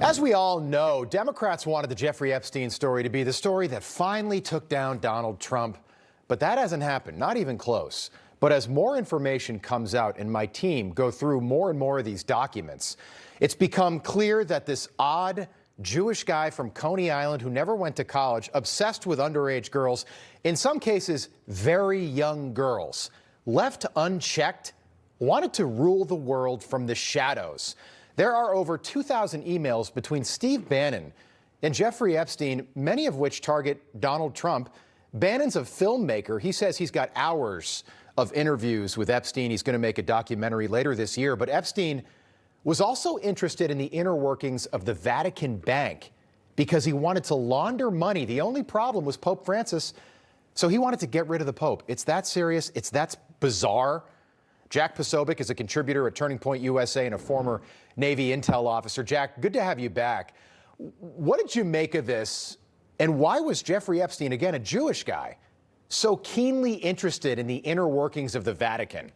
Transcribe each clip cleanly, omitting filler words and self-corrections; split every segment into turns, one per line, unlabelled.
As we all know, Democrats wanted the Jeffrey Epstein story to be the story that finally took down Donald Trump. But that hasn't happened, not even close. But as more information comes out and my team go through more and more of these documents, it's become clear that this odd Jewish guy from Coney Island who never went to college, obsessed with underage girls, in some cases very young girls, left unchecked, wanted to rule the world from the shadows. There are over 2,000 emails between Steve Bannon and Jeffrey Epstein, many of which target Donald Trump. Bannon's a filmmaker. He says he's got hours of interviews with Epstein. He's going to make a documentary later this year. But Epstein was also interested in the inner workings of the Vatican Bank because he wanted to launder money. The only problem was Pope Francis, so he wanted to get rid of the Pope. It's that serious. It's that bizarre. Jack Posobiec is a contributor at Turning Point USA and a former Navy intel officer. Jack, good to have you back. What did you make of this? And why was Jeffrey Epstein, again, a Jewish guy, so keenly interested in the inner workings of the Vatican?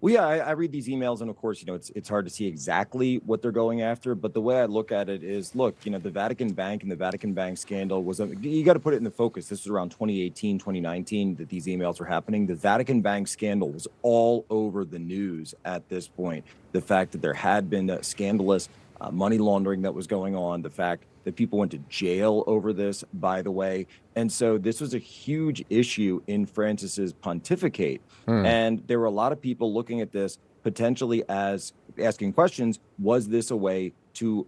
Well, yeah, I read these emails, and of course, it's hard to see exactly what they're going after. But the way I look at it is, look, the Vatican Bank and the Vatican Bank scandal was, you got to put it in the focus. This was around 2018, 2019 that these emails were happening. The Vatican Bank scandal was all over the news at this point. The fact that there had been scandalous money laundering that was going on, the fact that people went to jail over this, by the way. And so this was a huge issue in Francis's pontificate. And there were a lot of people looking at this potentially as asking questions, was this a way to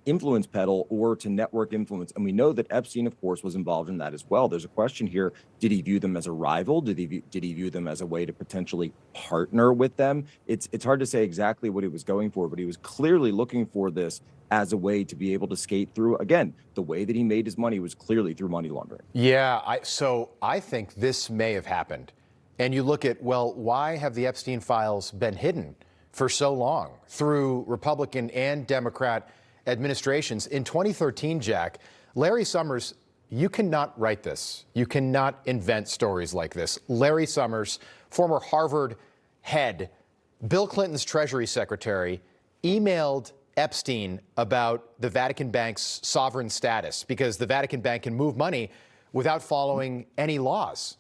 influence peddle or to network influence? And we know that Epstein, of course, was involved in that as well. There's a question here. Did he view them as a rival? Did he view them as a way to potentially partner with them? It's hard to say exactly what he was going for, but he was clearly looking for this as a way to be able to skate through. Again, the way that he made his money was clearly through money laundering.
Yeah, so I think this may have happened. And you look at, well, why have the Epstein files been hidden for so long through Republican and Democrat administrations? In 2013, Jack, Larry Summers, you cannot write this. You cannot invent stories like this. Larry Summers, former Harvard head, Bill Clinton's Treasury Secretary, emailed Epstein about the Vatican Bank's sovereign status because the Vatican Bank can move money without following any laws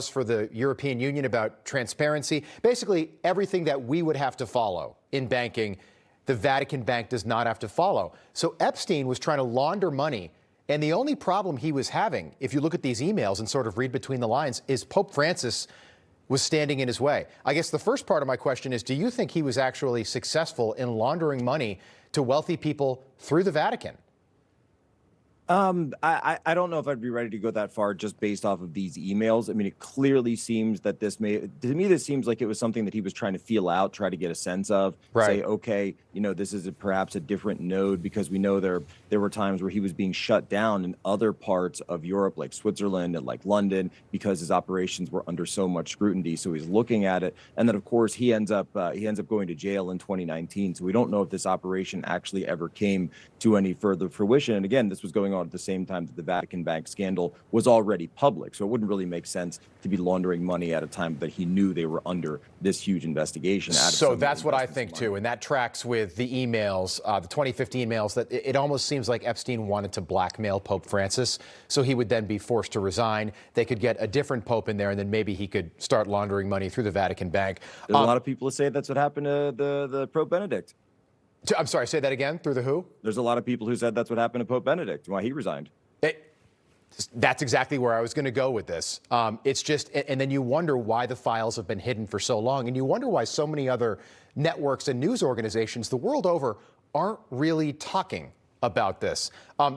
for the European Union about transparency. Basically, everything that we would have to follow in banking, the Vatican Bank does not have to follow. So Epstein was trying to launder money. And the only problem he was having, if you look at these emails and sort of read between the lines, is Pope Francis was standing in his way. I guess the first part of my question is, do you think he was actually successful in laundering money to wealthy people through the Vatican?
I don't know if I'd be ready to go that far just based off of these emails. I mean, it clearly seems that this seems like it was something that he was trying to feel out, try to get a sense of, say, okay, this is perhaps a different node, because we know there were times where he was being shut down in other parts of Europe, like Switzerland and like London, because his operations were under so much scrutiny. So he's looking at it. And then, of course, he ends up going to jail in 2019. So we don't know if this operation actually ever came to any further fruition. And again, this was going on at the same time that the Vatican Bank scandal was already public. So it wouldn't really make sense to be laundering money at a time that he knew they were under this huge investigation.
So that's what I think too. And that tracks with the emails, the 2015 emails, that it almost seems like Epstein wanted to blackmail Pope Francis. So he would then be forced to resign. They could get a different Pope in there, and then maybe he could start laundering money through the Vatican Bank.
There's a lot of people who say that's what happened to the Pope Benedict.
I'm sorry, say that again, through the who?
There's a lot of people who said that's what happened to Pope Benedict, why he resigned.
That's exactly where I was going to go with this. It's just, and then you wonder why the files have been hidden for so long, and you wonder why so many other networks and news organizations the world over aren't really talking about this.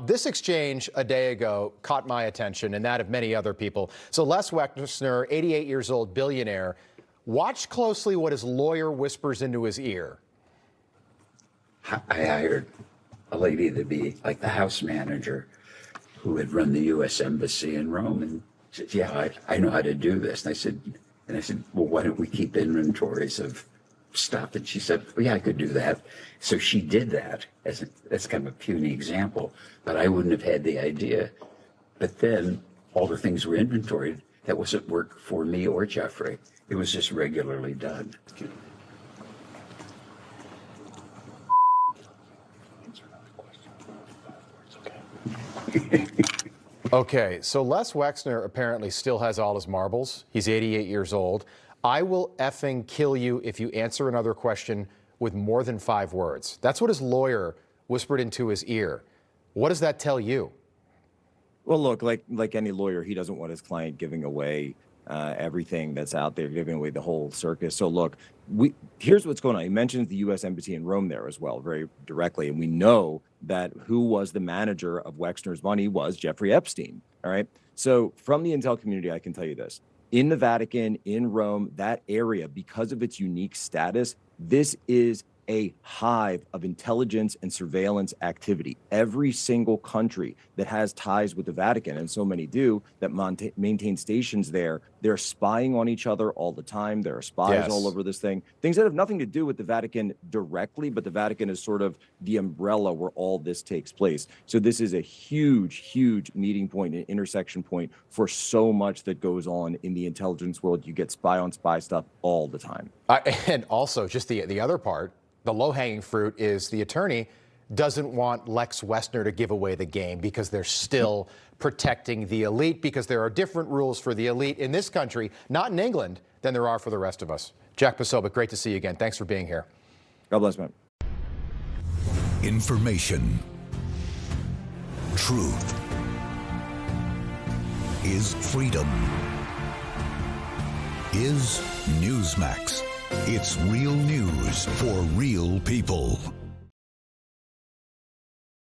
This exchange a day ago caught my attention and that of many other people. So Les Wexner, 88 years old, billionaire, watch closely what his lawyer whispers into his ear.
I hired a lady to be like the house manager who had run the U.S. Embassy in Rome, and said, yeah, I know how to do this. And I said, well, why don't we keep inventories of stuff? And she said, well, yeah, I could do that. So she did that. That's kind of a puny example, but I wouldn't have had the idea. But then all the things were inventoried. That wasn't work for me or Jeffrey. It was just regularly done.
Okay, so Les Wexner apparently still has all his marbles. He's 88 years old. I will effing kill you if you answer another question with more than 5 words. That's what his lawyer whispered into his ear. What does that tell you?
Well, look, like any lawyer, he doesn't want his client giving away everything that's out there, giving away the whole circus. So look, here's what's going on. He mentions the U.S. Embassy in Rome there as well, very directly. And we know that who was the manager of Wexner's money was Jeffrey Epstein. All right. So from the intel community, I can tell you this. In the Vatican, in Rome, that area, because of its unique status, this is a hive of intelligence and surveillance activity. Every single country that has ties with the Vatican, and so many do, that maintain stations there, they're spying on each other all the time. There are spies all over this thing. Things that have nothing to do with the Vatican directly, but the Vatican is sort of the umbrella where all this takes place. So this is a huge, huge meeting point and intersection point for so much that goes on in the intelligence world. You get spy on spy stuff all the time.
And also, just the other part, the low-hanging fruit is the attorney doesn't want Lex Wexner to give away the game because they're still protecting the elite, because there are different rules for the elite in this country, not in England, than there are for the rest of us. Jack Posobiec, great to see you again. Thanks for being here.
God bless, man.
Information. Truth is freedom. Is Newsmax. It's real news for real people.